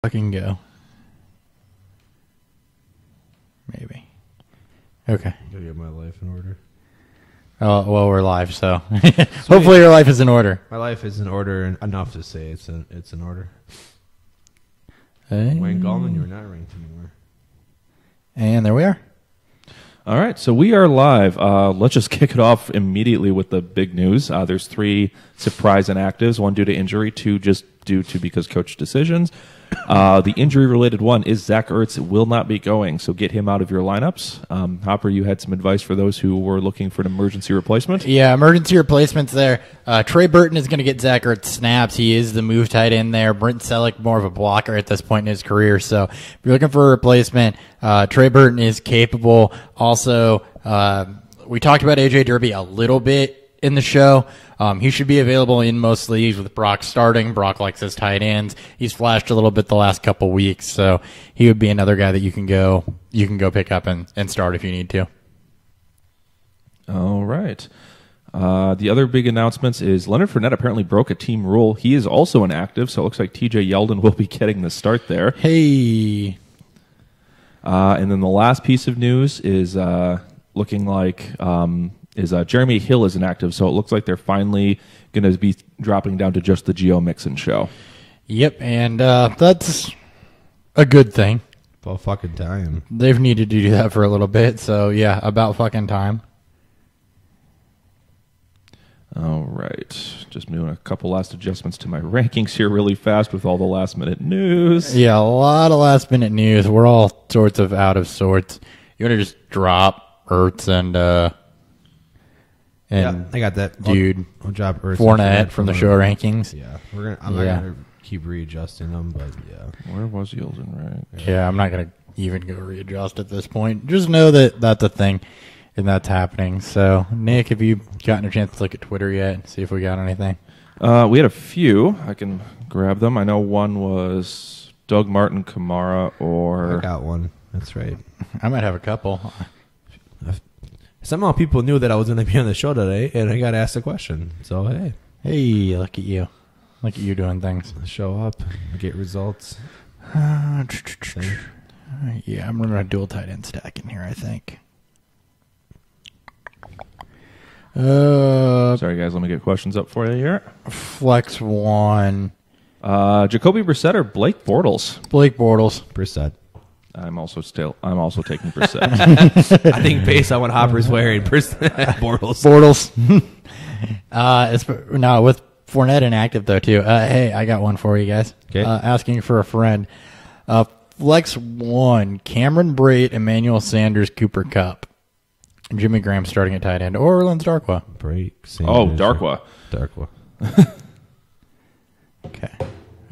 Fucking go. Maybe. Okay. Gotta get my life in order. Oh, well, we're live, so hopefully your life is in order. My life is in order enough to say it's in order. Hey. Wayne Gallman, you're not ranked anymore. And there we are. All right, so we are live. Let's just kick it off immediately with the big news. There's 3 surprise inactives, 1 due to injury, 2 just due to because coach decisions. The injury-related one is Zach Ertz will not be going, so get him out of your lineups. Hopper, you had some advice for those who were looking for an emergency replacement? Yeah, emergency replacements there. Trey Burton is going to get Zach Ertz snaps. He is the move tight end there. Brent Selleck, more of a blocker at this point in his career. So if you're looking for a replacement, Trey Burton is capable. Also, we talked about A.J. Derby a little bit in the show. He should be available in most leagues with Brock starting. Brock likes his tight ends. He's flashed a little bit the last couple weeks, so he would be another guy that you can go pick up and start if you need to. All right. The other big announcements is Leonard Fournette apparently broke a team rule. He is also inactive, so it looks like TJ Yeldon will be getting the start there. Hey. And then the last piece of news is looking like Jeremy Hill is inactive, so it looks like they're finally going to be dropping down to just the Geo Mixon show. Yep, and that's a good thing. About fucking time. They've needed to do that for a little bit, so yeah, about fucking time. All right. Just doing a couple last adjustments to my rankings here really fast with all the last-minute news. Yeah, a lot of last-minute news. We're all sorts of out of sorts. You want to just drop Ertz and Yeah, I got that. Dude, I'll drop Ertz Fournette from the show rankings. Yeah, I'm not gonna keep readjusting them, but yeah. Where was Yeldon, right? Yeah, I'm not going to even go readjust at this point. Just know that that's a thing and that's happening. So, Nick, have you gotten a chance to look at Twitter yet and see if we got anything? We had a few. I can grab them. I know one was Doug Martin, Kamara, or... I got one. That's right. I might have a couple. Somehow people knew that I was going to be on the show today, and I got asked a question. So, hey. Hey, look at you. Look at you doing things. Show up, get results. Yeah, I'm running a dual tight end stack in here, I think. Sorry, guys. Let me get questions up for you here. Flex 1. Jacoby Brissett or Blake Bortles? Blake Bortles. Brissett. I'm also taking Brissett. I think based on what Hopper's wearing, Bortles. Bortles. No, with Fournette inactive, though, too. Hey, I got one for you guys. Okay. Asking for a friend. Flex 1, Cameron Brate, Emmanuel Sanders, Cooper Kupp. Jimmy Graham starting at tight end. Or Lance Darkwa. Break. Darkwa. Darkwa. Okay.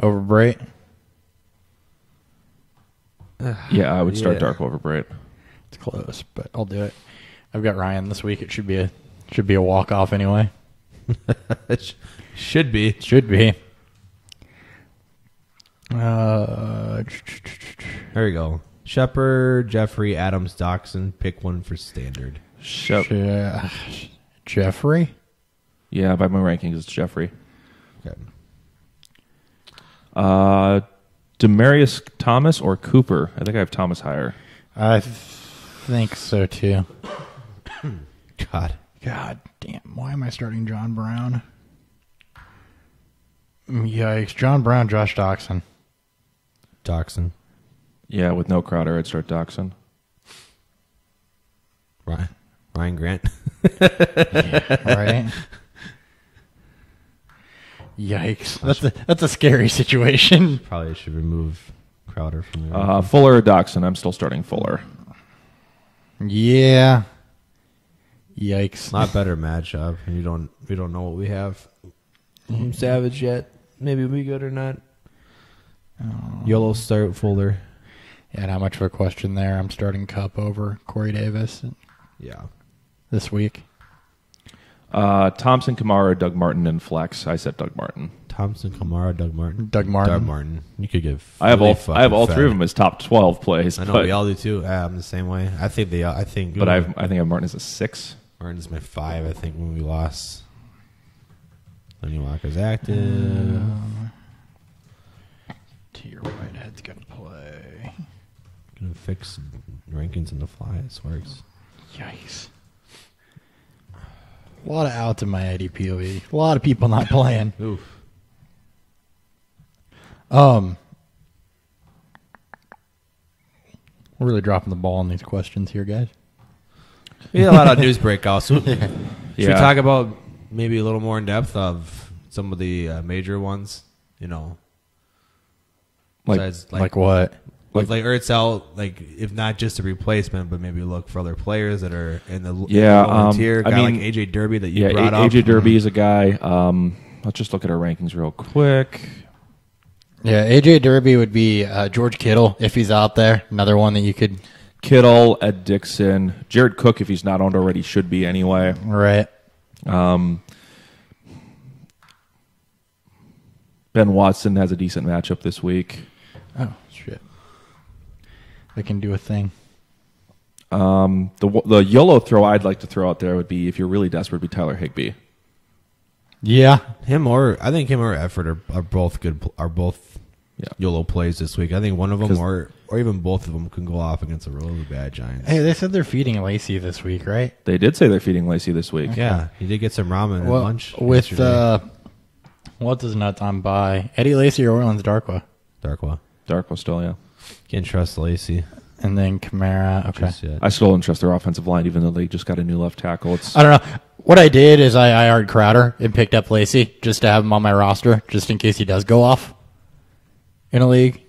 Over Brate. Yeah, I would start Yeah. Darkwa over Brate. It's close, but I'll do it. I've got Ryan this week. It should be a walk off anyway. It should be. Should be. There we go. Shepard, Jeffrey, Adams, Doxson. Pick one for standard. Jeffrey. Yeah, by my rankings, it's Jeffrey. Okay. Demarius Thomas or Cooper? I think I have Thomas higher. I think so too. God damn. Why am I starting John Brown? Yikes. John Brown, Josh Doxson. Doxson. Yeah, with no Crowder, I'd start Doxson. Ryan Grant. Right? Yikes. That's a scary situation. Probably should remove Crowder from there. Fuller or Doxson? I'm still starting Fuller. Yeah. Yikes. Not better matchup. We don't know what we have from Savage yet. Maybe we good or not. Yellow start Fuller. Yeah, not much of a question there. I'm starting Kupp over Corey Davis Yeah. this week. Thompson, Kamara, Doug Martin, and Flex. I said Doug Martin. Thompson, Kamara, Doug Martin. Doug Martin. Doug Martin. You could give. I have all 3 of them as top 12 plays. I know but, we all do too. I'm the same way. I think I think I have Martin as a 6. Martin is my 5. I think when we lost. Lenny Walker's active. Tier Whitehead's going to play. Gonna fix rankings in the fly. This works. Yikes. A lot of outs in my IDPOE. A lot of people not playing. Oof. We're really dropping the ball on these questions here, guys. We had a lot of news breakouts. Should we Yeah. talk about maybe a little more in depth of some of the major ones? You know, Like- besides, Like what? Like Ertz out, like if not just a replacement, but maybe look for other players that are in the Yeah, lower tier. I Guy mean, like AJ Derby that you Yeah, brought up. AJ Derby is a guy. Let's just look at our rankings real quick. Yeah, AJ Derby would be George Kittle if he's out there. Another one that you could. Kittle, Ed Dixon, Jared Cook, if he's not owned already, should be anyway. Right. Ben Watson has a decent matchup this week. Oh, shit. They can do a thing. The YOLO throw I'd like to throw out there would be, if you're really desperate, would be Tyler Higbee. Yeah. I think him or Effort are both good. Are both Yeah. YOLO plays this week. I think one of them 'Cause- or even both of them can go off against a really bad Giants. Hey, they said they're feeding Lacey this week, right? They did say they're feeding Lacey this week. Yeah, he did get some ramen at Well, lunch with yesterday. what's his nuts on bye? Eddie Lacy or Orleans Darkwa? Darkwa. Dark was still, yeah. Can't trust Lacey And then Kamara. Okay. just yet. I still don't trust their offensive line, even though they just got a new left tackle. It's I don't know. What I did is I IR'd Crowder and picked up Lacey just to have him on my roster, just in case he does go off in a league.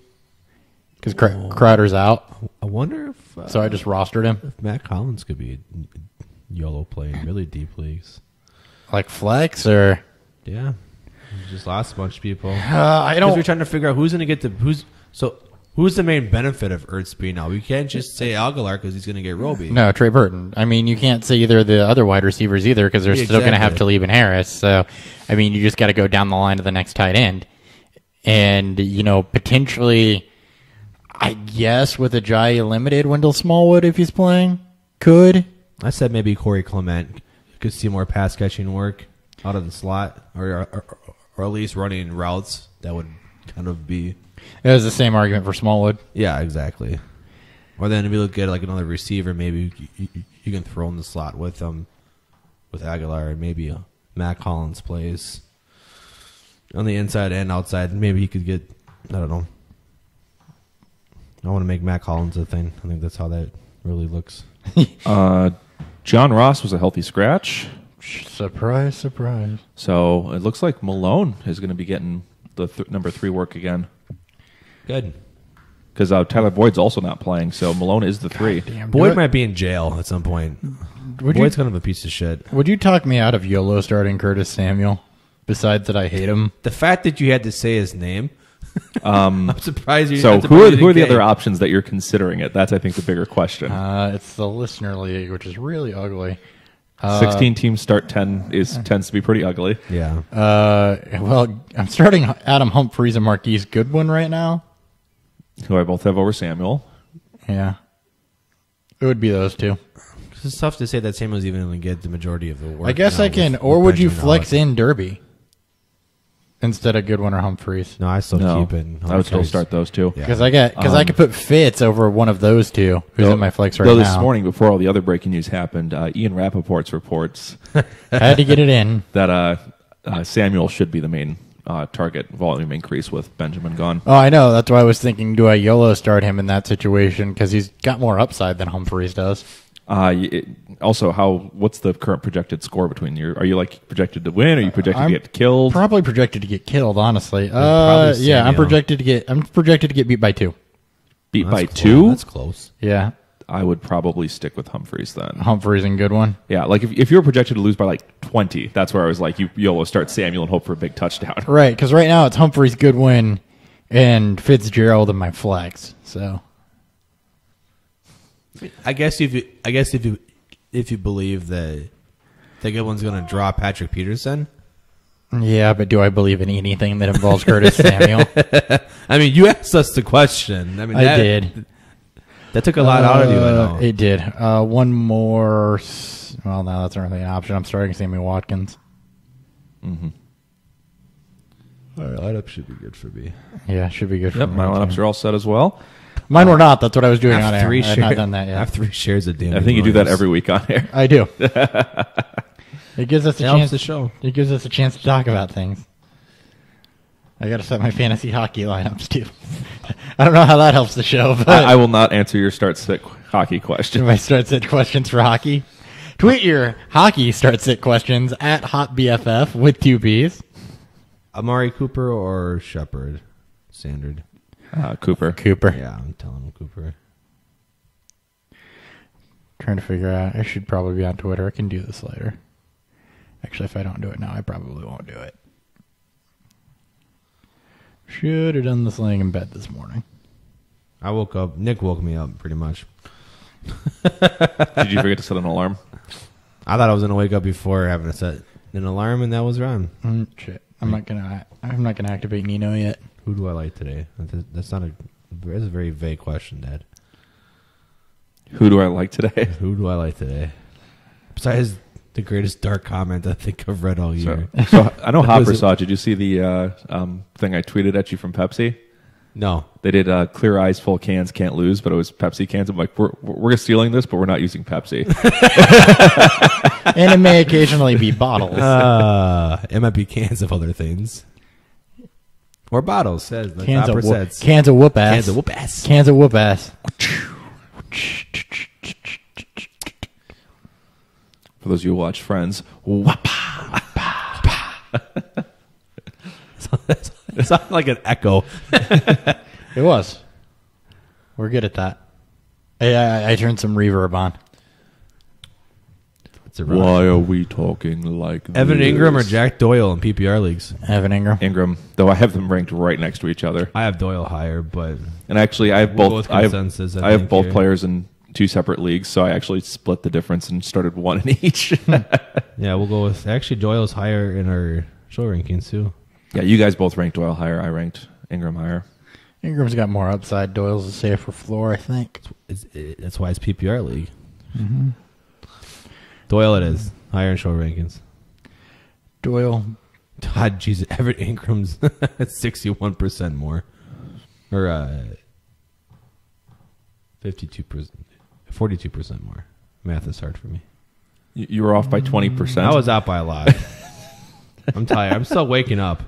Because Crowder's out, I wonder if so I just rostered him. if Matt Collins could be a YOLO play in really deep leagues. Like flex or Yeah, he just lost a bunch of people. I Because we're don't. trying to figure out who's going to get the who's the main benefit of Ertz being out. We can't just say Aguilar because he's going to get Roby. No, Trey Burton. I mean, you can't say either of the other wide receivers either because they're Yeah, still going to have exactly. Talib and Harris. So, I mean, you just got to go down the line to the next tight end. And, potentially, I guess with a Jai limited, Wendell Smallwood, if he's playing, could. I said maybe Corey Clement could see more pass catching work out of the slot, or at least running routes. That would kind of be It was the same argument for Smallwood. yeah, exactly. Or then if you look at like another receiver, maybe you can throw in the slot with with Aguilar, and maybe Matt Collins plays on the inside and outside. Maybe he could get, I don't know. I want to make Matt Collins a thing. I think that's how that really looks. John Ross was a healthy scratch. Surprise, surprise. So it looks like Malone is going to be getting the number 3 work again. Good. Because Tyler Boyd's also not playing, so Malone is the 3. Damn, Boyd might be in jail at some point. would Boyd's you, kind of a piece of shit. would you talk me out of YOLO starting Curtis Samuel? Besides that I hate him. The fact that you had to say his name, I'm surprised you. So I'm who surprised are, you who are the didn't other get- options that you're considering it? That's, I think, the bigger question. It's the listener league, which is really ugly. 16 teams start 10 tends to be pretty ugly. Yeah. Well, I'm starting Adam Humphries and Marquise Goodwin right now. Who I both have over Samuel. Yeah. It would be those two. It's tough to say that Samuel's even going to get the majority of the work. I guess now I can. with Or would you Benjamin flex out. in Derby instead of Goodwin or Humphries? No, I still No, keep it. I would still start those two. Yeah. Because I could put Fitz over one of those two, who's in my flex right Though now. this morning, before all the other breaking news happened, Ian Rappaport's reports I had to get it in. that Samuel should be the main target volume increase with Benjamin gone. Oh, I know. That's why I was thinking, do I YOLO start him in that situation? Because he's got more upside than Humphries does. Also, what's the current projected score between you? Are you like projected to win? Are you projected to get killed? Probably projected to get killed, honestly. probably Yeah, I'm Samuel. projected to get beat by 2. Beat by That's 2? That's close. Yeah, I would probably stick with Humphreys then. Humphries and Goodwin. Yeah, like if you were projected to lose by like 20, that's where I was like, you YOLO start Samuel and hope for a big touchdown. Right, because right now it's Humphries, Goodwin, and Fitzgerald in my flex. So I guess if you believe that the good one's going to draw Patrick Peterson. yeah, but do I believe in anything that involves Curtis Samuel? I mean, you asked us the question. I mean, I did. That took a lot out of you. I know. It did. One more. Well, no, that's not really an option. I'm starting Sammy Watkins. All All right, lineup should be good for me. Yeah, should be good for Yep, me. my lineups are all set as well. Mine were not. That's what I was doing I on have air. three I had not done that I yet. have 3 shares of Danny I think you do that Williams. every week on air. I do. It gives us a It helps chance. the show. It gives us a chance to talk about things. I got to set my fantasy hockey lineups too. I don't know how that helps the show, but I will not answer your start sit hockey question. do I start sit questions for hockey? Tweet your hockey start sit questions at HotBFF with 2 P's. Amari Cooper or Shepard? Standard. Cooper. Cooper. Yeah, I'm telling him Cooper. Trying to figure out. I should probably be on Twitter. I can do this later. Actually, if I don't do it now, I probably won't do it. Should have done this laying in bed this morning. I woke up. Nick woke me up pretty much. Did you forget to set an alarm? I thought I was gonna wake up before having to set an alarm, and that was wrong. Shit. I'm not gonna activate Nino yet. Who do I like today? That's not a. That's a very vague question, Dad. Who do I like today? Who do I like today? Besides the greatest dark comment I think I've read all year. So I know That Hopper was saw it. Did you see the thing I tweeted at you from Pepsi? No. They did clear eyes, full cans, can't lose, but it was Pepsi cans. I'm like, we're stealing this, but we're not using Pepsi. And it may occasionally be bottles. It might be cans of other things. Or bottles, says the Cans Hopper of says. cans of whoop ass. Cans of whoop ass. Cans of whoop ass. For those of you who watch Friends, It sounded like an echo. It was. We're good at that. I turned some reverb on. It's a why are we talking like Evan this? Ingram or Jack Doyle in PPR leagues? Evan Ingram. Ingram, though I have them ranked right next to each other. I have Doyle higher, but And actually, I have We'll go both. with consensus, I I have think, both here. players in 2 separate leagues, so I actually split the difference and started 1 in each. yeah, we'll go with actually Doyle's higher in our show rankings too. Yeah, you guys both ranked Doyle higher. I ranked Ingram higher. Ingram's got more upside. Doyle's a safer floor, I think. That's why it's PPR league. Doyle it is higher in show rankings. Doyle. God, Jesus, Everett Ingram's at 61% more, or 52%, 42% more. Math is hard for me. You were off by 20%. I was out by a lot. I'm tired. I'm still waking up.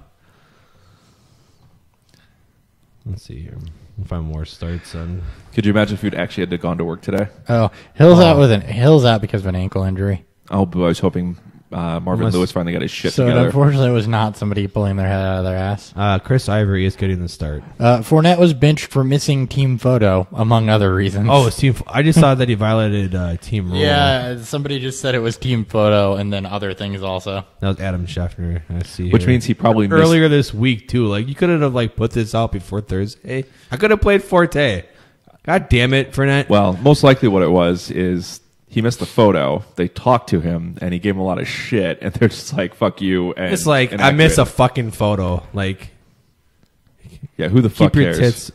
Let's see here. We'll find more starts on. Could you imagine if you'd actually had to gone to work today? Oh, Hill's out because of an ankle injury. Oh, but I was hoping Marvin Unless- Lewis finally got his shit So together. unfortunately, it was not somebody pulling their head out of their ass. Chris Ivory is getting the start. Fournette was benched for missing team photo, among other reasons. Oh, it's team. I just saw that he violated team rule. yeah. Somebody just said it was team photo, and then other things also. That was Adam Scheffner. I see. Which here. means he probably missed. earlier this week too. Like you couldn't have like put this out before Thursday. I could have played Forte. God damn it, Fournette. Well, most likely what it was is he missed the photo. They talked to him, and he gave him a lot of shit, and they're just like, fuck you. And it's like I inaccurate. miss a fucking photo. Like Yeah, who the fuck keep your cares?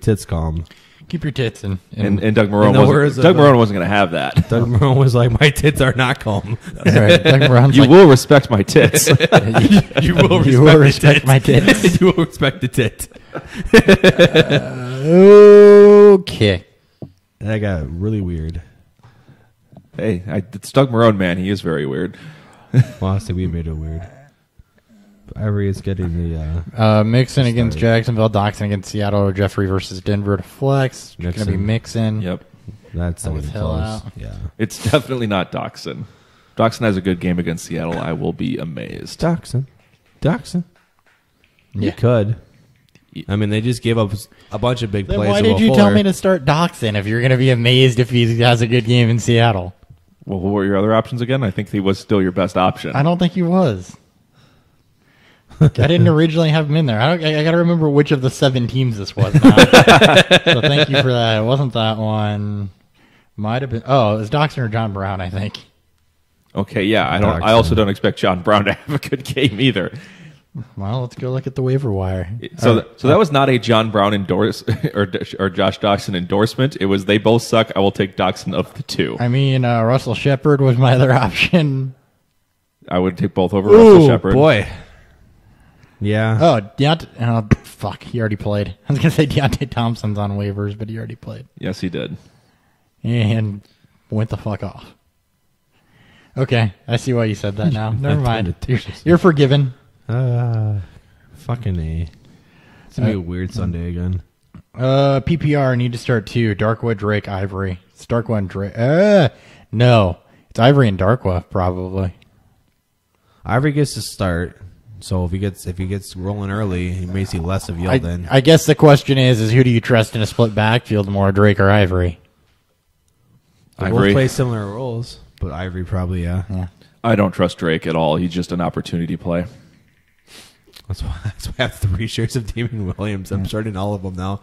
tits calm. Keep your tits in. And Doug Marone In the words wasn't, of, Doug Marone wasn't going to have that. Doug Marone was like, my tits are not calm. right. Doug Marone's You like, will respect my tits. You will you will respect my tits. you will respect the tit. Okay. That got really weird. Hey, it's Doug Marone, man. He is very weird. Well, honestly, we made it weird. Ivory is getting the Mixon against Sorry. Jacksonville, Doxson against Seattle, Jeffrey versus Denver to flex. Going to be Mixon. Mixon. Yep. that's not With even Hill close. out. Yeah. It's definitely not Doxson. Doxson has a good game against Seattle. I will be amazed. Doxson. You Yeah. could. I mean, they just gave up a bunch of big Then plays. why to did Will you tell Fuller. me to start Doxson if you're going to be amazed if he has a good game in Seattle? Well, what were your other options again? I think he was still your best option. I don't think he was. I didn't originally have him in there. I got to remember which of the 7 teams this was now. So thank you for that. It wasn't that one. Might have been. Oh, it was Doxson or John Brown, I think. Okay, yeah. I Doxson. also don't expect John Brown to have a good game either. Well, let's go look at the waiver wire. So that was not a John Brown endorse or Josh Doxson endorsement. It was they both suck. I will take Doxson of the 2. I mean, Russell Shepard was my other option. I would take both over Russell Shepard. boy. Yeah. Oh, Deontay. Oh, fuck. He already played. I was going to say Deontay Thompson's on waivers, but he already played. Yes, he did. And went the fuck off. Okay. I see why you said that now. Never mind. You're forgiven. Fucking A. It's going to be a weird Sunday again. PPR, need to start two. Darkwa, Drake, Ivory. It's Darkwa and Drake. No. It's Ivory and Darkwa, probably. Ivory gets to start, so if he gets rolling early, he may see less of Yeldon. I guess the question is who do you trust in a split backfield more, Drake or Ivory? They both play similar roles, but Ivory probably, yeah. I don't trust Drake at all. He's just an opportunity play. That's why I have 3 shares of Damien Williams. I'm starting all of them now.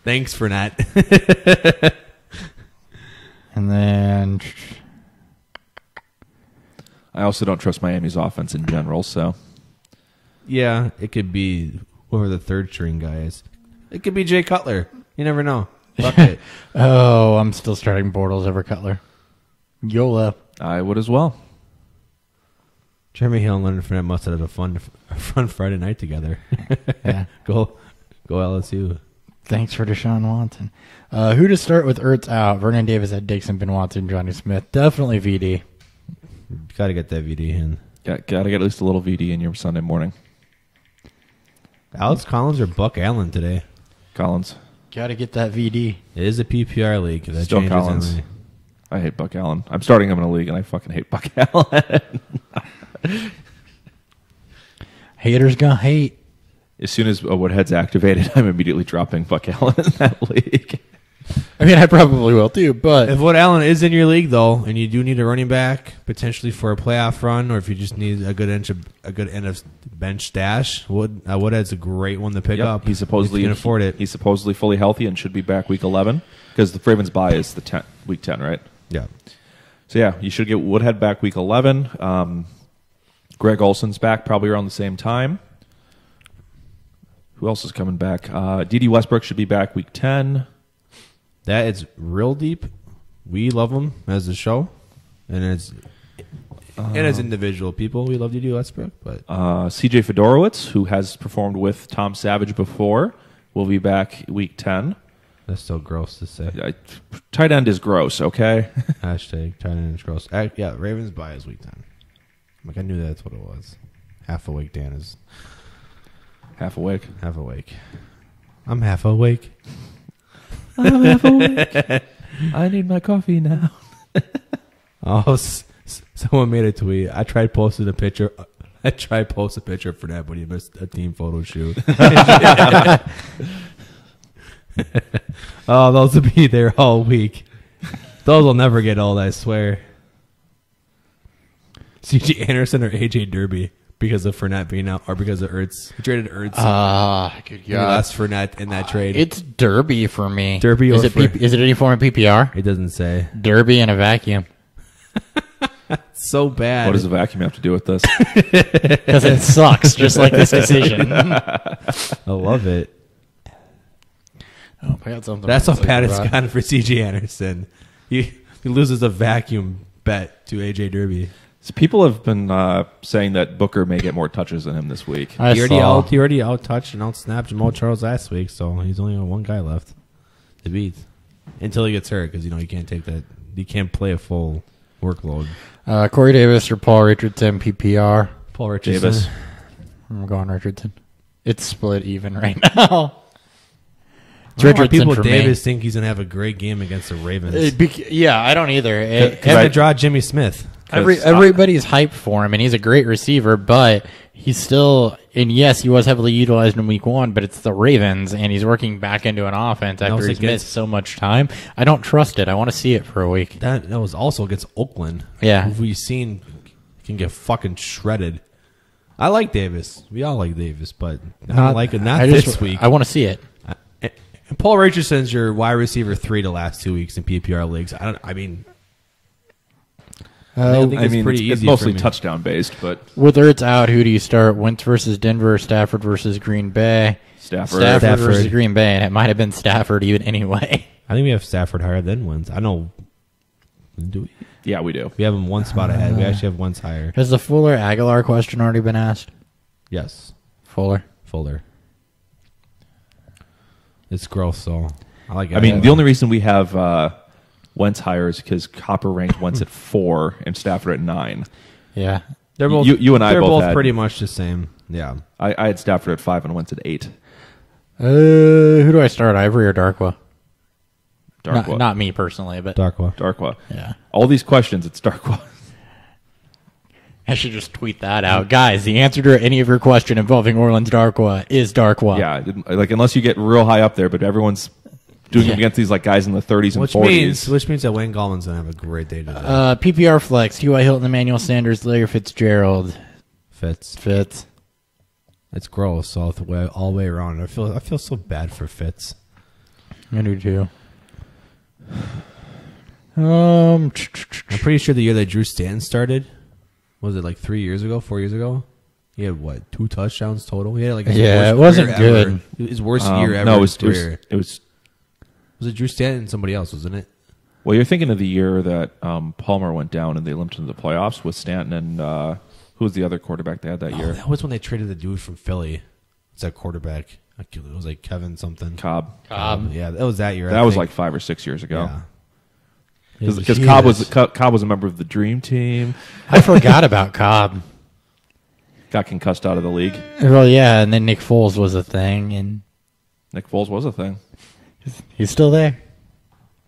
Thanks, Fournette. And then I also don't trust Miami's offense in general, so. Yeah, it could be whoever the third string guy is. It could be Jay Cutler. You never know. Fuck it. Oh, I'm still starting Bortles over Cutler. YOLO. I would as well. Jeremy Hill and Leonard Fournette must have had a fun Friday night together. Yeah. Go LSU. Thanks for Deshaun Watson. Who to start with Ertz out? Vernon Davis, Ed Dixon, Ben Watson, Johnny Smith. Definitely VD. Got to get that VD in. Got to get at least a little VD in your Sunday morning. Alex Collins or Buck Allen today? Collins. Got to get that VD. It is a PPR league. That Still Collins. I hate Buck Allen. I'm starting him in a league, and I fucking hate Buck Allen. Haters gonna hate. As soon as Woodhead's activated, I'm immediately dropping Buck Allen in that league. I mean, I probably will too, but If Wood Allen is in your league though, and you do need a running back potentially for a playoff run, or if you just need a good end of bench stash, Woodhead's a great one to pick up. He's supposedly if you can afford it. He's supposedly fully healthy and should be back week 11 because the Ravens bye is week 10, right? Yeah. So yeah, you should get Woodhead back week 11. Greg Olson's back probably around the same time. Who else is coming back? D.D. Westbrook should be back week 10. That is real deep. We love him as a show, and as individual people, we love D.D. Westbrook. But C.J. Fedorowicz, who has performed with Tom Savage before, will be back week 10. that's so gross to say. Tight end is gross, okay? Hashtag tight end is gross. Yeah, Ravens bye is week 10. Like I knew that's what it was. Half awake. Dan is Half awake. half awake. I'm half awake. I'm half awake. I need my coffee now. Oh, someone made a tweet. I tried posting a picture for that, but he missed a team photo shoot. Oh, those will be there all week. Those will never get old, I swear. C.J. Anderson or A.J. Derby because of Fournette being out, or because of Ertz. He traded Ertz. good He lost Fournette in that trade. It's Derby for me. Derby is or it? Is it any form of PPR? It doesn't say. Derby in a vacuum So bad. What does the vacuum have to do with this? because it sucks, just like this decision. I love it. Oh, I got something. That's else how bad to it's talk about. gotten for C.J. Anderson. He loses a vacuum bet to A.J. Derby. So people have been saying that Booker may get more touches than him this week. He already out-touched and out-snapped Mo Charles last week, so he's only got one guy left to beat until he gets hurt because he can't take that. He can't play a full workload. Corey Davis or Paul Richardson, PPR. Paul Richardson. Davis. I'm going Richardson. It's split even right now. It's I don't know why Richardson people for Davis me. think he's going to have a great game against the Ravens. Yeah, I don't either. They have to draw Jimmy Smith. Everybody's hyped for him, and he's a great receiver, but he's still, and yes, he was heavily utilized in week 1, but it's the Ravens, and he's working back into an offense after he's missed so much time. I don't trust it. I want to see it for a week. That was also against Oakland. Yeah. Who we've seen can get fucking shredded. I like Davis. We all like Davis, but not this week. I want to see it. And Paul Richardson's your wide receiver 3 the last 2 weeks in PPR leagues. I think it's pretty easy. It's mostly for me. touchdown based, but With Ertz out, who do you start? Wentz versus Denver, Stafford versus Green Bay? Stafford. Versus Green Bay, and it might have been Stafford even anyway. I think we have Stafford higher than Wentz. I know. Do we? Yeah, we do. We have him one spot ahead. We actually have Wentz higher. Has the Fuller Aguilar question already been asked? Yes. Fuller. Fuller. It's gross, though. I like it. I mean, the only reason we have Wentz higher is because Copper ranked Wentz at 4 and Stafford at 9. Yeah. they're both you and I they're both both had- pretty much the same. Yeah. I had Stafford at 5 and Wentz at 8. Who do I start, Ivory or Darkwa? Darkwa. Not me personally, but Darkwa. yeah. All these questions, it's Darkwa. I should just tweet that out. Guys, the answer to any of your question involving Orleans Darkwa is Darkwa. Yeah, like unless you get real high up there, but everyone's doing Yeah. it against these like guys in the 30s and Which 40s. means that Wayne Gallman's going to have a great day today. PPR flex, T.Y. Hilton, Emmanuel Sanders, Larry Fitzgerald. Fitz. It's gross all the way around. I feel so bad for Fitz. I do too. Um, I'm pretty sure the year that Drew Stanton started, was it like 4 years ago? He had what, 2 touchdowns total? He had like his Yeah, worst it wasn't career ever. good. His worst year ever. No, in it was, his career. was Was it Drew Stanton and somebody else, wasn't it? well. You're thinking of the year that Palmer went down and they limped into the playoffs with Stanton and who was the other quarterback they had that Oh, year? that was when they traded the dude from Philly. It's that quarterback. It was like Kevin something. Cobb. Yeah, that was that year. That I was think. like 5 or 6 years ago. Yeah. Because Cobb was a member of the Dream Team. I forgot about Cobb. Got concussed out of the league. Well, yeah, and then Nick Foles was a thing, and Nick Foles was a thing. he's still there.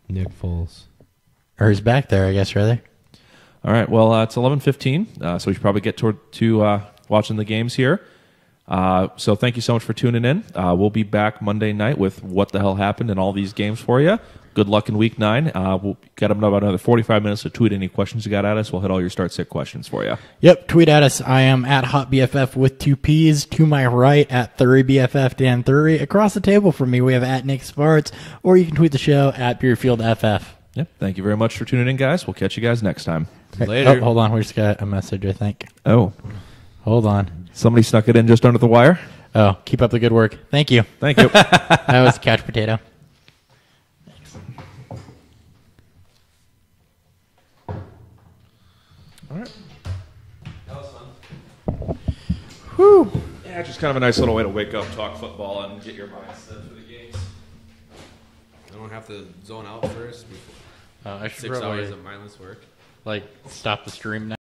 Nick Foles. Or he's back there, I guess, rather. All right. Well, it's 11:15, so we should probably get to watching the games here. So thank you so much for tuning in. We'll be back Monday night with what the hell happened in all these games for you. Good luck in Week 9. We'll get about another 45 minutes to tweet any questions you got at us. We'll hit all your start-sit questions for you. Yep, tweet at us. I am at HotBFF with 2 P's. To my right, at ThurryBFF Dan Thurry. Across the table from me, we have at Nick Sparts, or you can tweet the show at PureFieldFF. Yep. Thank you very much for tuning in, guys. We'll catch you guys next time. Later. Oh, hold on, we just got a message, I think. Oh, Hold on. somebody snuck it in just under the wire. Oh, keep up the good work. Thank you. Thank you. That was Couch Potato. All right. That was fun. Whew. Yeah, just kind of a nice little way to wake up, talk football, and get your mind set for the games. I don't have to zone out first before I should 6 hours of mindless work. stop the stream now.